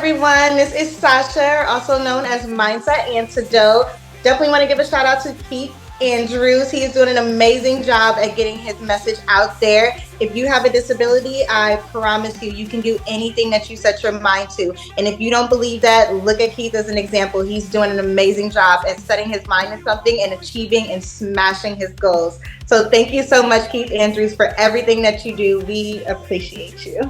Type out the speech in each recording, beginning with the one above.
everyone. This is Sasha, also known as MindSet Antidote. Definitely want to give a shout out to Keith Andrews. He is doing an amazing job at getting his message out there. If you have a disability, I promise you, you can do anything that you set your mind to. And if you don't believe that, look at Keith as an example. He's doing an amazing job at setting his mind to something and achieving and smashing his goals. So thank you so much, Keith Andrews, for everything that you do. We appreciate you.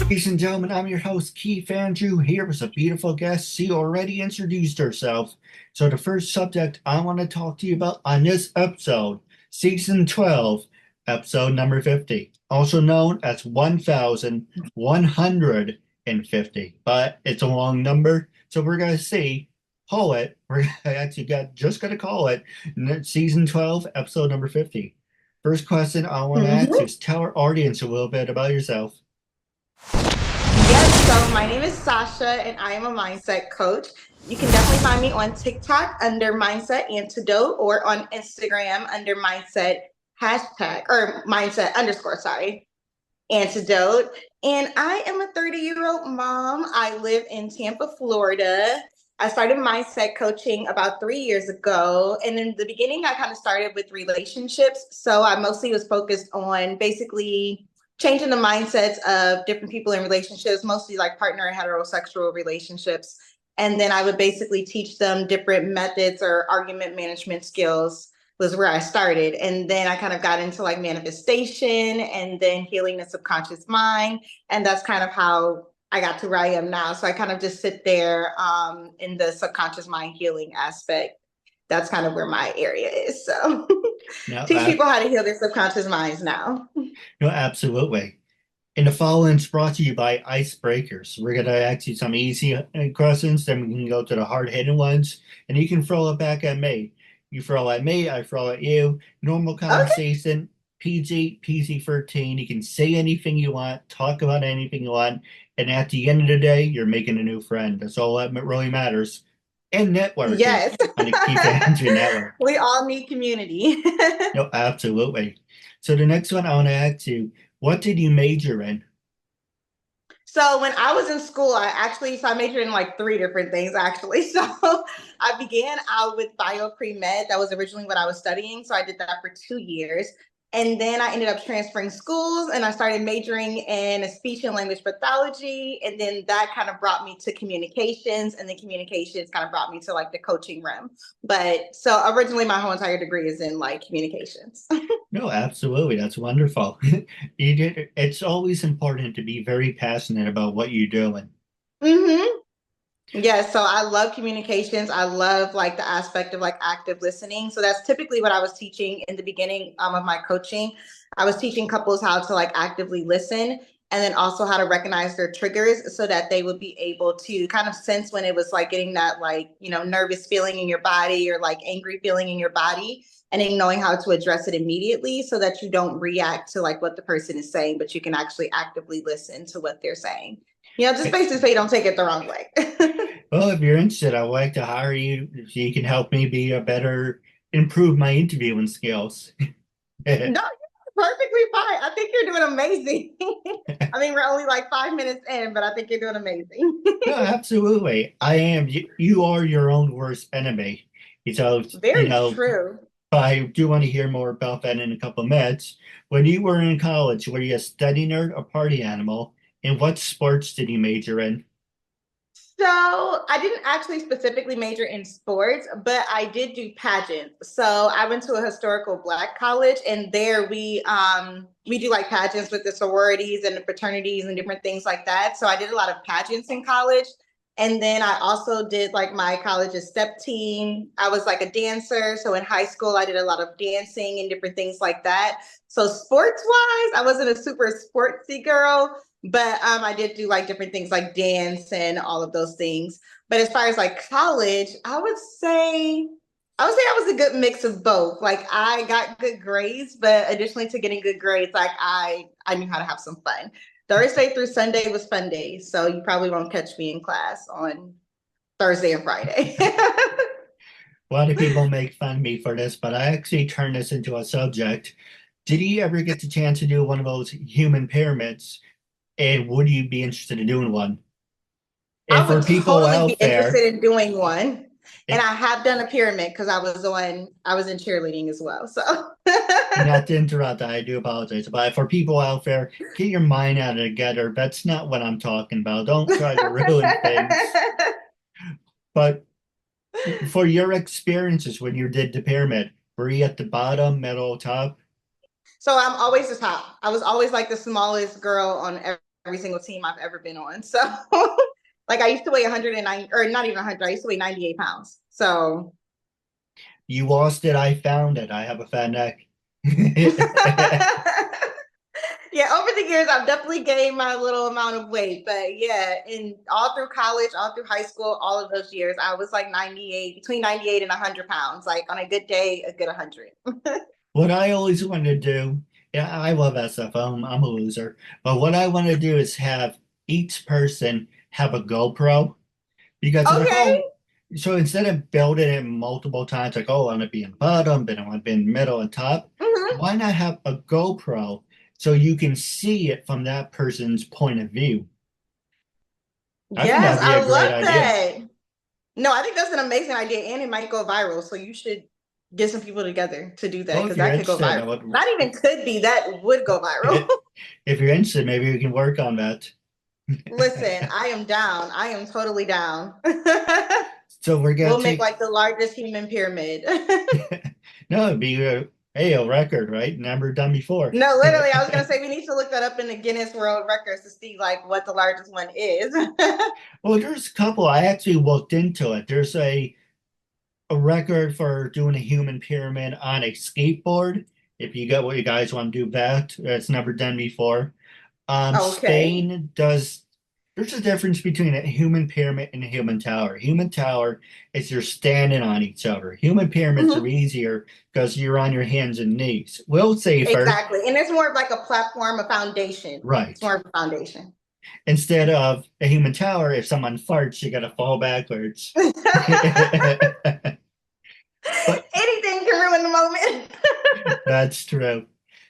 Ladies and gentlemen, I'm your host, Keith Andrew, here with a beautiful guest. She already introduced herself. So the first subject I want to talk to you about on this episode, Season 12, Episode number 50, also known as 1150, but it's a long number, so we're going to call it, we're actually just going to call it Season 12, Episode number 50. First question I want to ask is tell our audience a little bit about yourself. Yes, so my name is Sasha and I am a mindset coach. You can definitely find me on TikTok under Mindset Antidote or on Instagram under Mindset hashtag or Mindset underscore, Antidote. And I am a 30-year-old mom. I live in Tampa, Florida. I started mindset coaching about 3 years ago. And in the beginning, I kind of started with relationships. So I mostly was focused on basically changing the mindsets of different people in relationships, mostly like partner and heterosexual relationships. And then I would basically teach them different methods or argument management skills was where I started. And then I kind of got into like manifestation and then healing the subconscious mind. And that's kind of how I got to where I am now. So I kind of just sit there in the subconscious mind healing aspect. That's kind of where my area is. So teach people how to heal their subconscious minds now. No, absolutely. And the following is brought to you by Icebreakers. We're going to ask you some easy questions, then we can go to the hard-hitting ones, and you can throw it back at me. You throw at me, I throw at you. Normal conversation, okay. PG-13. You can say anything you want, talk about anything you want, and at the end of the day, you're making a new friend. That's all that really matters. And networking. Yes. On the KeithAndrewNetWork. We all need community. No, absolutely. So the next one I want to ask you, what did you major in? So when I was in school, I majored in like 3 different things, actually. So I began out with bio pre-med. That was originally what I was studying. So I did that for 2 years. And then I ended up transferring schools and I started majoring in speech and language pathology. And then that kind of brought me to communications, and then communications kind of brought me to like the coaching realm. But so originally my whole entire degree is in like communications. No, absolutely. That's wonderful. It's always important to be very passionate about what you're doing. Mm-hmm. Yeah, so I love communications. I love like the aspect of like active listening. So that's typically what I was teaching in the beginning of my coaching. I was teaching couples how to like actively listen, and then also how to recognize their triggers so that they would be able to kind of sense when it was like getting that like, nervous feeling in your body or like angry feeling in your body, and then knowing how to address it immediately so that you don't react to like what the person is saying, but you can actually actively listen to what they're saying. Just basically so you don't take it the wrong way. Well, if you're interested, I'd like to hire you if you can help me improve my interviewing skills. No, you're perfectly fine. I think you're doing amazing. I mean, we're only like 5 minutes in, but I think you're doing amazing. No, absolutely. I am. You are your own worst enemy. So, Very true. I do want to hear more about that in a couple of minutes. When you were in college, were you a study nerd or party animal? And what sports did you major in? So I didn't actually specifically major in sports, but I did do pageants. So I went to a historical Black college, and there we do like pageants with the sororities and the fraternities and different things like that. So I did a lot of pageants in college. And then I also did like my college's step team. I was like a dancer. So in high school, I did a lot of dancing and different things like that. So sports wise, I wasn't a super sportsy girl, but I did do like different things like dance and all of those things. But as far as like college, I was a good mix of both. Like I got good grades, but additionally to getting good grades, like I knew how to have some fun. Thursday through Sunday was fun days, so you probably won't catch me in class on Thursday and Friday. A lot of people make fun of me for this, but I actually turned this into a subject. Did you ever get the chance to do one of those human pyramids? And would you be interested in doing one? And I for would people totally be out there, interested in doing one. And it, I have done a pyramid because I was in cheerleading as well. So not to interrupt, I do apologize, but for people out there, get your mind out of together. That's not what I'm talking about. Don't try to ruin things. But for your experiences when you did the pyramid, were you at the bottom, middle, top? So I'm always the top. I was always like the smallest girl on every single team I've ever been on. So like I used to weigh 109 or not even 100. I used to weigh 98 pounds. So You lost it, I found it. I have a fat neck. yeah, over the years, I've definitely gained my little amount of weight. But yeah, in all through college, all through high school, all of those years, I was like 98, between 98 and 100 pounds. Like on a good day, a good 100. What I always wanted to do, yeah, I love that stuff. I'm a loser. But what I want to do is have each person have a GoPro because they're like, Okay. oh, so instead of building it multiple times, like, oh, I want to be in bottom, then I want to be in middle and top, Hmm. why not have a GoPro so you can see it from that person's point of view? I think Yes, that'd be I a great love idea. that. No, I think that's an amazing idea and it might go viral. So you should get some people together to do that Well, if because you're that could go interested, viral. Not even could be, that would go viral. if you're interested, maybe we can work on that. Listen, I am down. I am totally down. So we're gonna We'll make take like the largest human pyramid. no, it'd be a record, right? Never done before. No, literally, I was gonna say we need to look that up in the Guinness World Records to see like what the largest one is. Well, there's a couple. I actually looked into it. There's a record for doing a human pyramid on a skateboard. If you got what you guys want to do that, it's never done before. Okay. Spain does. There's a difference between a human pyramid and a human tower. Human tower is you're standing on each other. Human pyramids are Mhm. easier because you're on your hands and knees. Well, safer, Exactly. And it's more of like a platform, a foundation. It's right? more of a foundation. Instead of a human tower, if someone farts, you gotta fall backwards. But Anything can ruin the moment. that's true.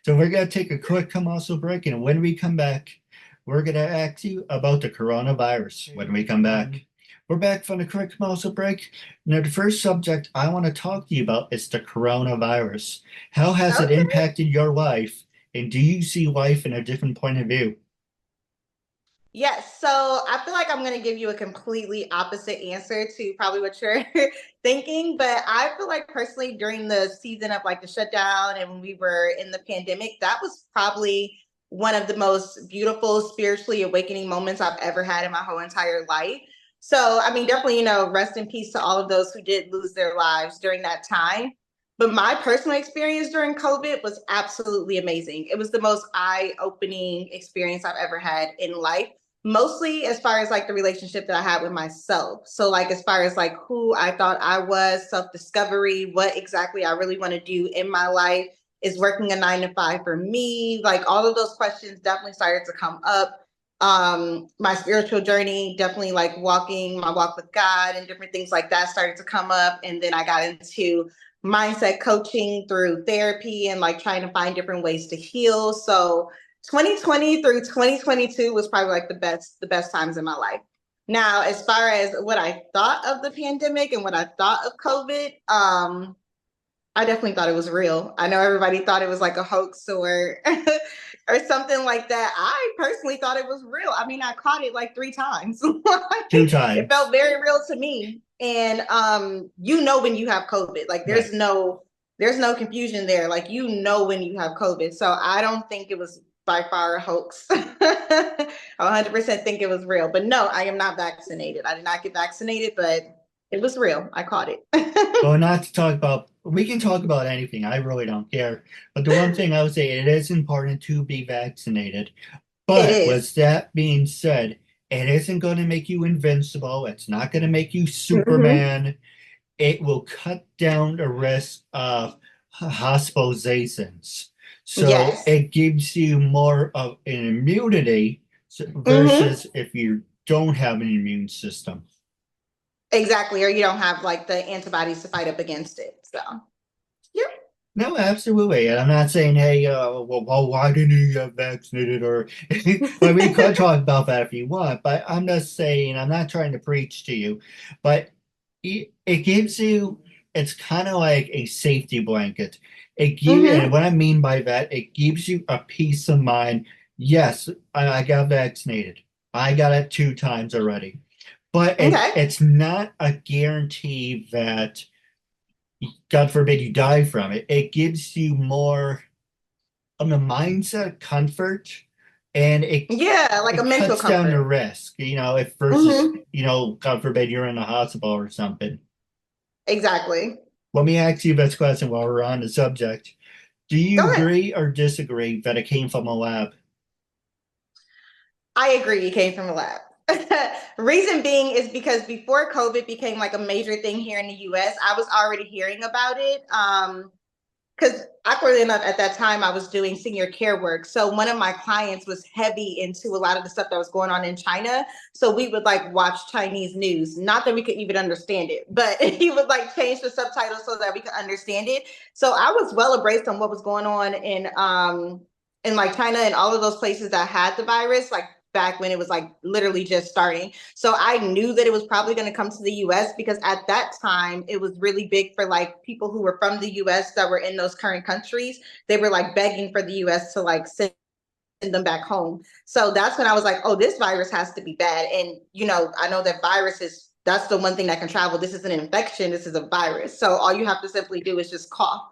So we're gonna take a quick commercial break, and when we come back, we're gonna ask you about the coronavirus. When we come back, we're back from the quick commercial break. Now, the first subject I want to talk to you about is the coronavirus. How has it Okay. impacted your life, and do you see life in a different point of view? Yes. So I feel like I'm going to give you a completely opposite answer to probably what you're thinking. But I feel like personally, during the season of like the shutdown and when we were in the pandemic, that was probably one of the most beautiful, spiritually awakening moments I've ever had in my whole entire life. So, I mean, definitely, rest in peace to all of those who did lose their lives during that time. But my personal experience during COVID was absolutely amazing. It was the most eye opening experience I've ever had in life, mostly as far as like the relationship that I had with myself. So like as far as like who I thought I was, self-discovery, what exactly I really want to do in my life, is working a 9 to 5 for me? Like all of those questions definitely started to come up. My spiritual journey, definitely like walking my walk with God and different things like that started to come up. And then I got into mindset coaching through therapy and like trying to find different ways to heal. So 2020 through 2022 was probably like the best times in my life. Now, as far as what I thought of the pandemic and what I thought of COVID, I definitely thought it was real. I know everybody thought it was like a hoax or or something like that. I personally thought it was real. I mean, I caught it like 3 times. Two It times. felt very real to me. And when you have COVID, like Right. there's no confusion there. Like when you have COVID. So I don't think it was by far a hoax. I 100% think it was real. But no, I am not vaccinated. I did not get vaccinated, but it was real. I caught it. Well, not to talk about, we can talk about anything. I really don't care. But the one thing I would say, it is important to be vaccinated. It But is. with that being said, it isn't going to make you invincible. It's not going to make you Mm-hmm. Superman. It will cut down the risk of hospitalizations. So Yes. it gives you more of an immunity Mm-hmm. versus if you don't have an immune system. Exactly. Or you don't have like the antibodies to fight up against it. So, yeah. No, absolutely. And I'm not saying, hey, well, why didn't you get vaccinated? Or, well, we could talk about that if you want, but I'm just saying, I'm not trying to preach to you, but it gives you, it's kind of like a safety blanket. And Mm-hmm. what I mean by that, it gives you a peace of mind. Yes, I got vaccinated. I got it 2 times already, but Okay. it's not a guarantee that God forbid you die from it. It gives you more of the mindset comfort and Yeah, like a it mental cuts down the comfort. risk, if versus, Mm-hmm. God forbid you're in a hospital or something. Exactly. Let me ask you this question while we're on the subject. Do you Go ahead. agree or disagree that it came from a lab? I agree it came from a lab. Reason being is because before COVID became like a major thing here in the US, I was already hearing about it. Because awkwardly enough, at that time, I was doing senior care work. So one of my clients was heavy into a lot of the stuff that was going on in China. So we would like watch Chinese news. Not that we could even understand it, but he would like change the subtitles so that we could understand it. So I was well abreast on what was going on in like China and all of those places that had the virus, like back when it was like literally just starting. So I knew that it was probably going to come to the US because at that time it was really big for like people who were from the US that were in those current countries. They were like begging for the US to like send them back home. So that's when I was like, oh, this virus has to be bad. And I know that viruses, that's the one thing that can travel. This is an infection, this is a virus. So all you have to simply do is just cough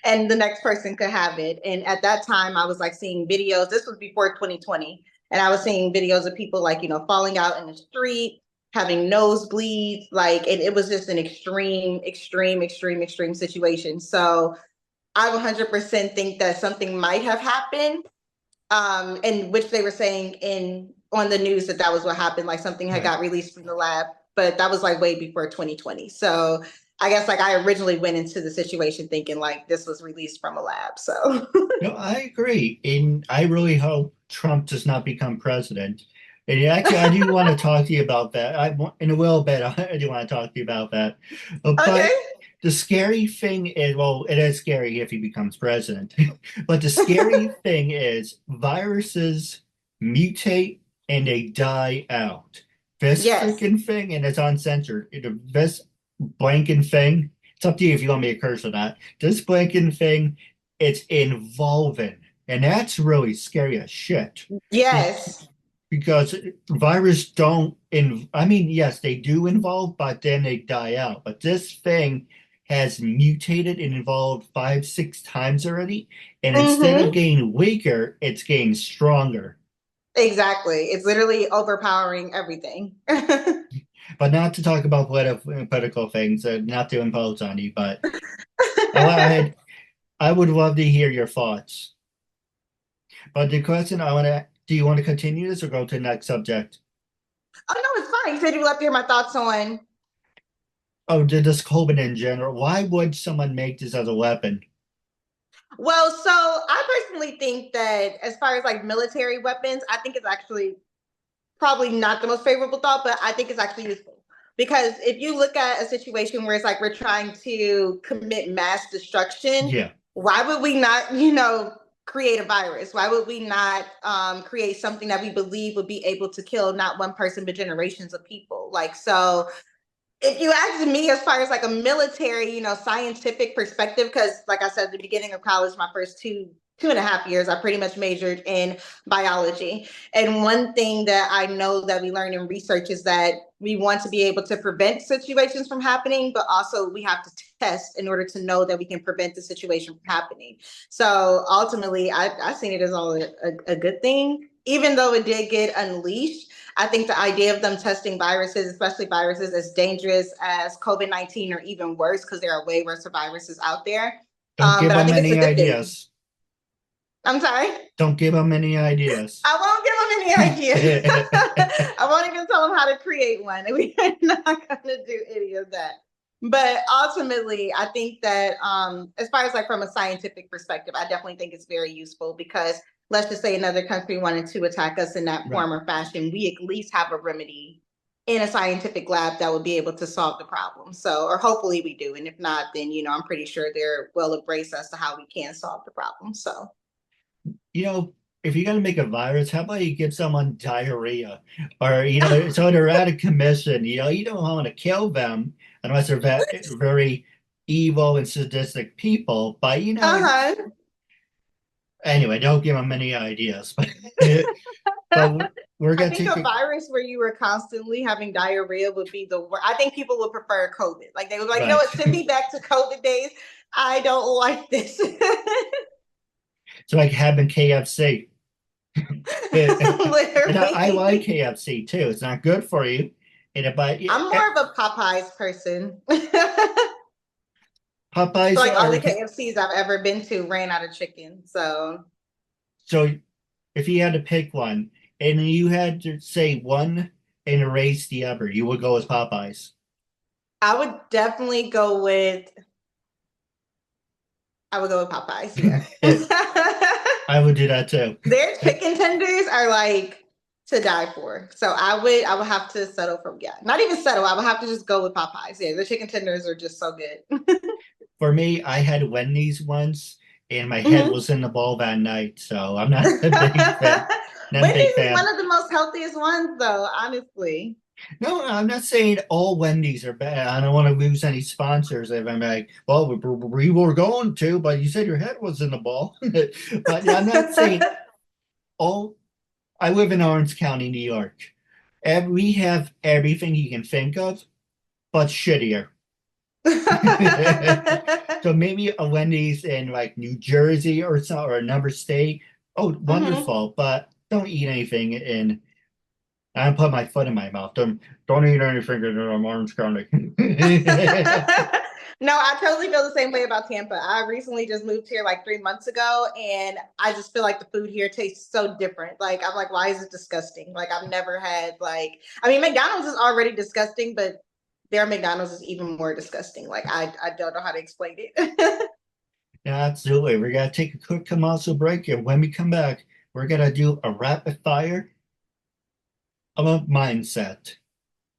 and the next person could have it. And at that time I was like seeing videos. This was before 2020. And I was seeing videos of people like, falling out in the street, having nosebleeds, like it was just an extreme situation. So I 100% think that something might have happened, in which they were saying in on the news that that was what happened, like something had Right. got released from the lab, but that was like way before 2020. So I guess like I originally went into the situation thinking like this was released from a lab. So No, I agree. And I really hope Trump does not become president. And actually, I do want to talk to you about that. In a little bit, I do want to talk to you about that. okay. But the scary thing is, well, it is scary if he becomes president. But the scary thing is viruses mutate and they die out. This Yes. freaking thing, and it's uncensored. This blanking thing, it's up to you if you want me to curse or not. This blanking thing, it's involving. And that's really scary as shit. Be- Yes. Because viruses don't I mean, yes, they do involve, but then they die out. But this thing has mutated and evolved 5, 6 times already. And instead of Mm-hmm. getting weaker, it's getting stronger. Exactly. It's literally overpowering everything. But not to talk about political things, not to impose on you, but I would love to hear your thoughts. But the question do you want to continue this or go to the next subject? Oh no, it's fine. You said you would love to hear my thoughts on. Oh, this COVID in general. Why would someone make this as a weapon? Well, so I personally think that as far as like military weapons, I think it's actually probably not the most favorable thought, but I think it's actually useful. Because if you look at a situation where it's like we're trying to commit mass destruction, Yeah. why would we not, create a virus? Why would we not create something that we believe would be able to kill not one person, but generations of people? Like, so if you ask me as far as like a military, scientific perspective, because like I said at the beginning of college, my first 2.5 years, I pretty much majored in biology. And one thing that I know that we learn in research is that we want to be able to prevent situations from happening, but also we have to test in order to know that we can prevent the situation from happening. So ultimately, I've seen it as all a good thing, even though it did get unleashed, I think the idea of them testing viruses, especially viruses as dangerous as COVID-19 or even worse, because there are way worse viruses out there. Don't give But I them think it's a any good thing. ideas. I'm sorry. Don't give them any ideas. I won't give them any ideas. I won't even tell them how to create one. We are not going to do any of that. But ultimately, I think that as far as like from a scientific perspective, I definitely think it's very useful because let's just say another country wanted to attack us in that form or fashion, we at least have a remedy in a scientific lab that would be able to solve the problem. So, or hopefully we do. And if not, then, I'm pretty sure they're well embraced as to how we can solve the problem. So, If you're gonna make a virus, how about you give someone diarrhea, or so they're out of commission. You don't want to kill them unless they're very evil and sadistic people. But anyway, don't give them any ideas. But we're I gonna think take a virus where you were constantly having diarrhea would be the worst. I think people would prefer COVID. Like they would like, right. send me back to COVID days. I don't like this. It's like having KFC. And I like Literally. KFC too. It's not good for you. But I'm more of a Popeyes person. Popeyes So like all are the KFCs I've ever been to ran out of chicken. So so if you had to pick one and you had to say one and erase the other, you would go with Popeyes. I would definitely go with Popeyes. Yeah. I would do that too. Their chicken tenders are like to die for. So I would have to settle for not even settle. I would have to just go with Popeyes. Yeah, the chicken tenders are just so good. For me, I had Wendy's once and my head Mhm. was in the bowl that night, so I'm not a big fan. Not a Wendy's big is fan. one of the most healthiest ones though, honestly. No, I'm not saying all Wendy's are bad. I don't want to lose any sponsors if I'm like, well, we were going to, but you said your head was in the bowl. But yeah, I'm not saying all. I live in Orange County, New York. And we have everything you can think of, but shittier. So maybe a Wendy's in like New Jersey or so, or another state. Oh, Mhm. wonderful! But don't eat anything in. I don't put my foot in my mouth. Don't eat anything in Orange County. No, I totally feel the same way about Tampa. I recently just moved here like 3 months ago, and I just feel like the food here tastes so different. Like I'm like, why is it disgusting? Like I've never had I mean, McDonald's is already disgusting, but their McDonald's is even more disgusting. Like I don't know how to explain it. Yeah, absolutely. We're gonna take a quick commercial break, and when we come back, we're gonna do a rapid fire of a mindset.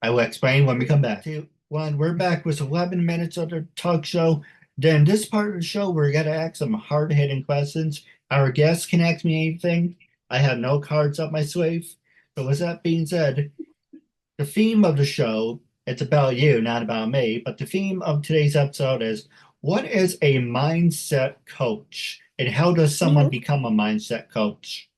I will explain when we come back. One, we're back with 11 minutes of the talk show. Then this part of the show, we're gonna ask some hard-hitting questions. Our guests can ask me anything. I have no cards up my sleeve. So with that being said, the theme of the show, it's about you, not about me, but the theme of today's episode is what is a mindset coach? And how does someone Mhm. become a mindset coach?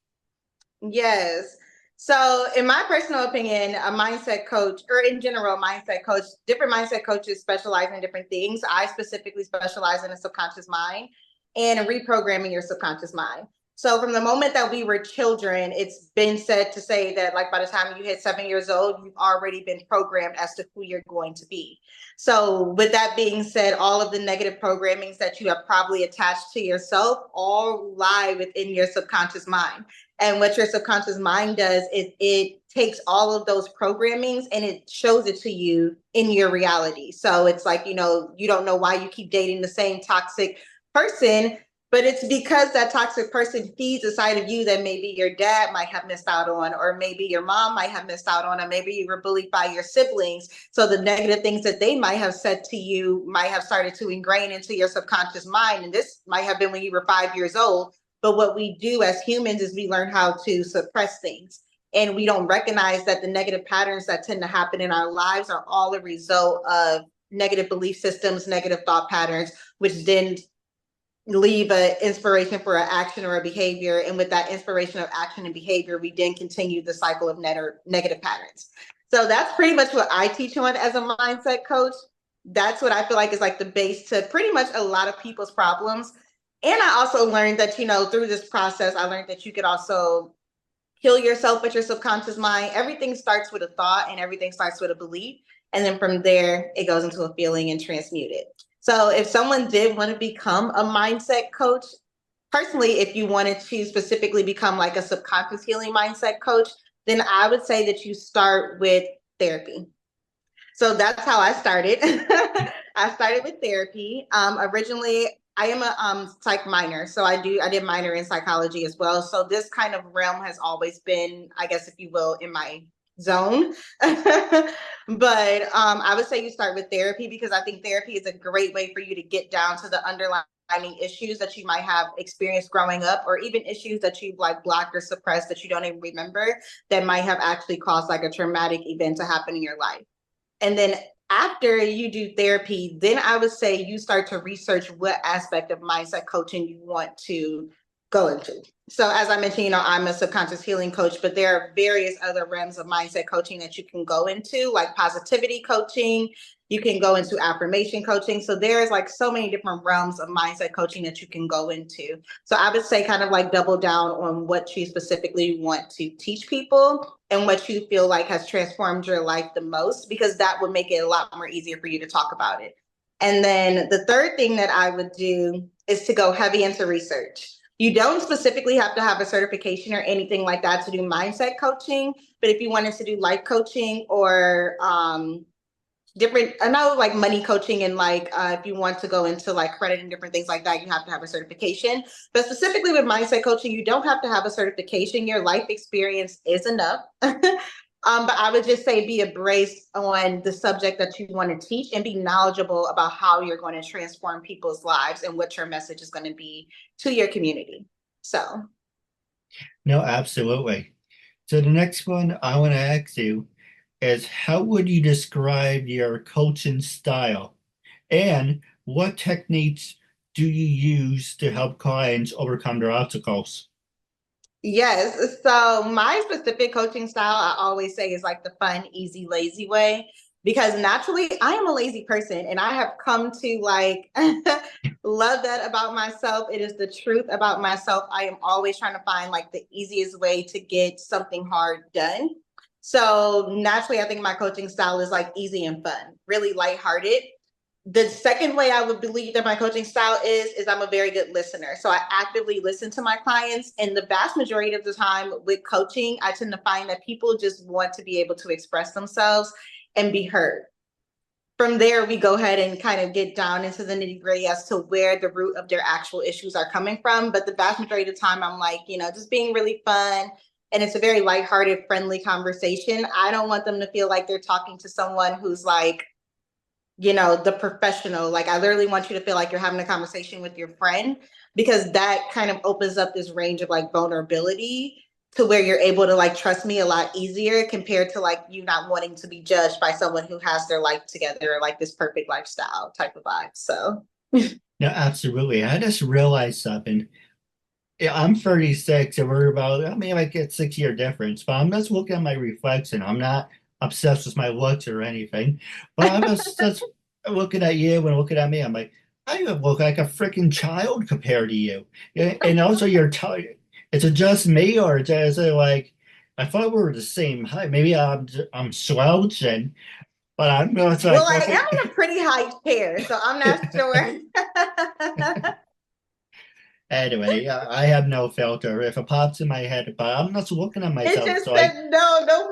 Yes. So, in my personal opinion, a mindset coach, or in general, mindset coach, different mindset coaches specialize in different things. I specifically specialize in the subconscious mind and in reprogramming your subconscious mind. So, from the moment that we were children, it's been said to say that, like, by the time you hit 7 years old, you've already been programmed as to who you're going to be. So, with that being said, all of the negative programmings that you have probably attached to yourself all lie within your subconscious mind. And what your subconscious mind does is it takes all of those programmings and it shows it to you in your reality. So it's like, you don't know why you keep dating the same toxic person, but it's because that toxic person feeds a side of you that maybe your dad might have missed out on, or maybe your mom might have missed out on, or maybe you were bullied by your siblings. So the negative things that they might have said to you might have started to ingrain into your subconscious mind. And this might have been when you were 5 years old. But what we do as humans is we learn how to suppress things. And we don't recognize that the negative patterns that tend to happen in our lives are all a result of negative belief systems, negative thought patterns, which then leave an inspiration for an action or a behavior. And with that inspiration of action and behavior, we then continue the cycle of negative patterns. So that's pretty much what I teach on as a mindset coach. That's what I feel like is like the base to pretty much a lot of people's problems. And I also learned that, through this process, I learned that you could also heal yourself with your subconscious mind. Everything starts with a thought and everything starts with a belief. And then from there, it goes into a feeling and transmute it. So if someone did want to become a mindset coach, personally, if you wanted to specifically become like a subconscious healing mindset coach, then I would say that you start with therapy. So that's how I started. I started with therapy. Originally, I am a psych minor, so I did minor in psychology as well. So this kind of realm has always been, I guess, if you will, in my zone. But I would say you start with therapy because I think therapy is a great way for you to get down to the underlying issues that you might have experienced growing up, or even issues that you've like blocked or suppressed that you don't even remember, that might have actually caused like a traumatic event to happen in your life. And then after you do therapy, then I would say you start to research what aspect of mindset coaching you want to go into. So as I mentioned, I'm a subconscious healing coach, but there are various other realms of mindset coaching that you can go into, like positivity coaching. You can go into affirmation coaching. So there's like so many different realms of mindset coaching that you can go into. So I would say kind of like double down on what you specifically want to teach people and what you feel like has transformed your life the most, because that would make it a lot more easier for you to talk about it. And then the third thing that I would do is to go heavy into research. You don't specifically have to have a certification or anything like that to do mindset coaching, but if you wanted to do life coaching or different, I know like money coaching and like if you want to go into like credit and different things like that, you have to have a certification. But specifically with mindset coaching, you don't have to have a certification. Your life experience is enough. But I would just say be embraced on the subject that you want to teach and be knowledgeable about how you're going to transform people's lives and what your message is going to be to your community. So, No, absolutely. So the next one I want to ask you is how would you describe your coaching style? And what techniques do you use to help clients overcome their obstacles? yes. So my specific coaching style, I always say, is like the fun, easy, lazy way. Because naturally, I am a lazy person and I have come to like love that about myself. It is the truth about myself. I am always trying to find like the easiest way to get something hard done. So naturally, I think my coaching style is like easy and fun, really lighthearted. The second way I would believe that my coaching style is I'm a very good listener. So I actively listen to my clients. And the vast majority of the time with coaching, I tend to find that people just want to be able to express themselves and be heard. From there, we go ahead and kind of get down into the nitty gritty as to where the root of their actual issues are coming from. But the vast majority of the time, I'm like, just being really fun. And it's a very lighthearted, friendly conversation. I don't want them to feel like they're talking to someone who's like, the professional. Like I literally want you to feel like you're having a conversation with your friend, because that kind of opens up this range of like vulnerability to where you're able to like trust me a lot easier compared to like you not wanting to be judged by someone who has their life together, like this perfect lifestyle type of vibe. So No, absolutely. I just realized something. Yeah, I'm 36 and we're about, I mean, I get 6 year difference, but I'm just looking at my reflection. I'm not obsessed with my looks or anything, but I'm just looking at you and looking at me. I'm like, I look like a freaking child compared to you. Yeah, and also you're tired. Is it just me or is it like, I thought we were the same height. Maybe I'm slouching, but I'm just well, like I looking. am in a pretty high chair, so I'm not sure. Anyway, I have no filter. If it pops in my head, but I'm not looking at It myself, just so I said no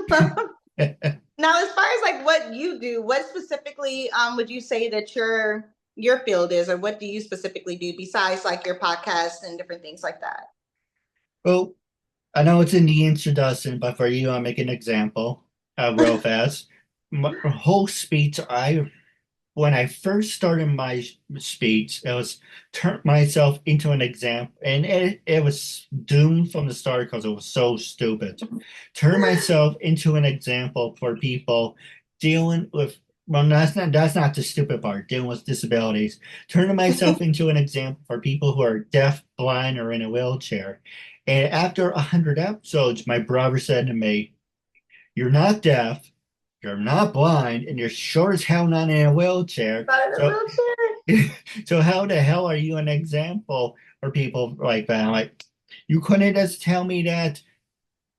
problem. Now, as far as like what you do, what specifically would you say that your field is, or what do you specifically do besides like your podcast and different things like that? well, I know it's in the introduction, but for you, I'll make an example real fast. My whole speech, when I first started my speech, it was turn myself into an example, and it was doomed from the start because it was so stupid. Turn myself into an example for people dealing with, well, that's not the stupid part, dealing with disabilities. Turning myself into an example for people who are deaf, blind, or in a wheelchair. And after 100 episodes, my brother said to me, "You're not deaf, you're not blind, and you're sure as hell not in a wheelchair. Not in a So, wheelchair. so how the hell are you an example for people like that?" I'm like, you couldn't just tell me that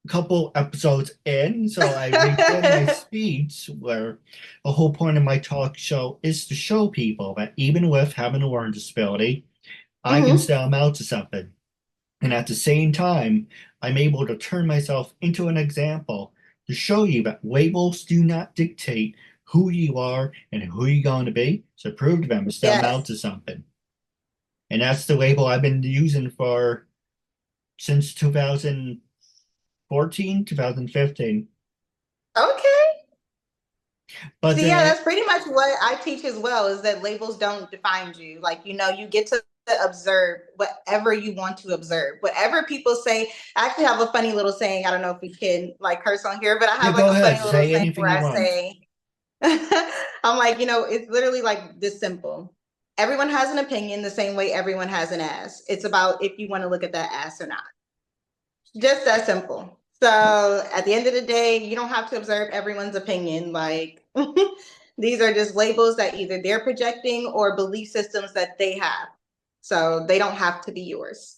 couple episodes in, so I redid my speech where the whole point of my talk show is to show people that even with having a learning disability, I can Hmm. still amount to something. And at the same time, I'm able to turn myself into an example to show you that labels do not dictate who you are and who you're going to be. So prove to them, still amount Yes. to something. And that's the label I've been using for since 2014, 2015. Okay. But See, yeah, then that's pretty much what I teach as well, is that labels don't define you. Like, you get to observe whatever you want to observe. Whatever people say, I actually have a funny little saying. I don't know if we can like curse on here, but I yeah, have like go a ahead, funny little say saying anything where you I want. say, I'm like, it's literally like this simple. Everyone has an opinion the same way everyone has an ass. It's about if you want to look at that ass or not. Just that simple. So at the end of the day, you don't have to observe everyone's opinion. Like these are just labels that either they're projecting or belief systems that they have. So they don't have to be yours.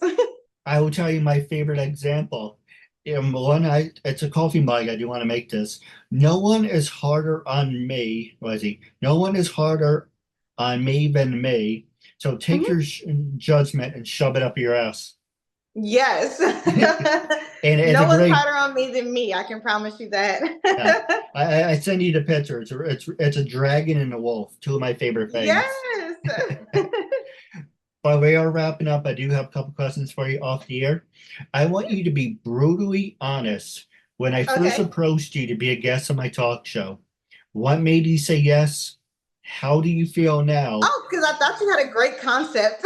I will tell you my favorite example. It's a coffee mug. I do want to make this. No one is harder on me, Lizzie. No one is harder on me than me. So take your Mhm. judgment and shove it up your ass. Yes. And it's No a one's great. harder on me than me. I can promise you that. Yeah, I send you the picture. It's a dragon and a wolf, two of my favorite things. Yes. But we are wrapping up. I do have a couple questions for you off the air. I want you to be brutally honest. When I first Okay. approached you to be a guest on my talk show, what made you say yes? How do you feel now? Oh, because I thought you had a great concept.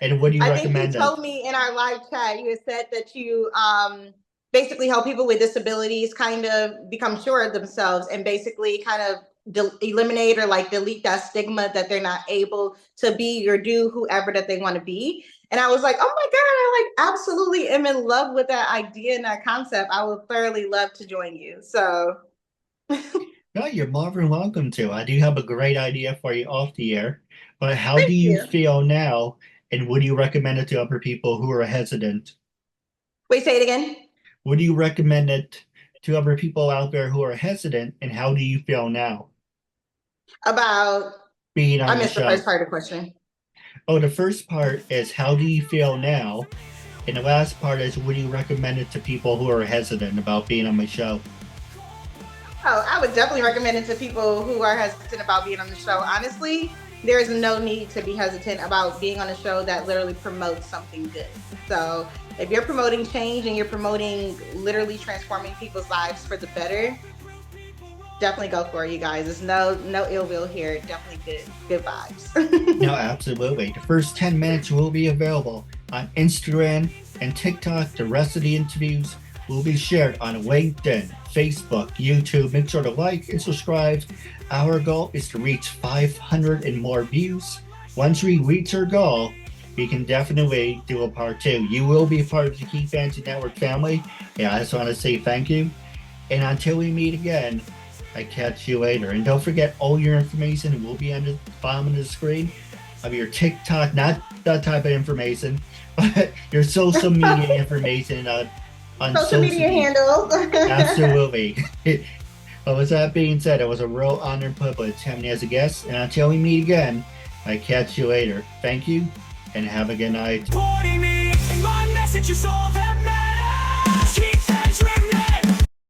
And would you I think you recommend it? told me in our live chat, you had said that you basically help people with disabilities kind of become sure of themselves and basically kind of eliminate or like delete that stigma that they're not able to be or do whoever that they want to be. And I was like, oh my God, I like absolutely am in love with that idea and that concept. I would thoroughly love to join you. So No, you're more than welcome to. I do have a great idea for you off the air. But how do thank you you. feel now? And would you recommend it to other people who are hesitant? Wait, say it again. Would you recommend it to other people out there who are hesitant? And how do you feel now About, being I on the missed the first show? part of the question. Oh, the first part is how do you feel now? And the last part is would you recommend it to people who are hesitant about being on my show? Oh, I would definitely recommend it to people who are hesitant about being on the show. Honestly, there is no need to be hesitant about being on a show that literally promotes something good. So, if you're promoting change and you're promoting literally transforming people's lives for the better, definitely go for it, you guys. There's no ill will here. Definitely good No, vibes. absolutely. The first 10 minutes will be available on Instagram and TikTok. The rest of the interviews will be shared on LinkedIn, Facebook, YouTube. Make sure to like and subscribe. Our goal is to reach 500 and more views. Once we reach our goal, we can definitely do a part two. You will be a part of the KeithAndrewNetWork family. And I just want to say thank you. And until we meet again, I catch you later. And don't forget, all your information will be on the bottom of the screen of your TikTok, not that type of information, but your social media information on Social social media media. handles. Absolutely. But with that being said, it was a real honor and privilege having you as a guest. And until we meet again, I catch you later. Thank you and have a good night.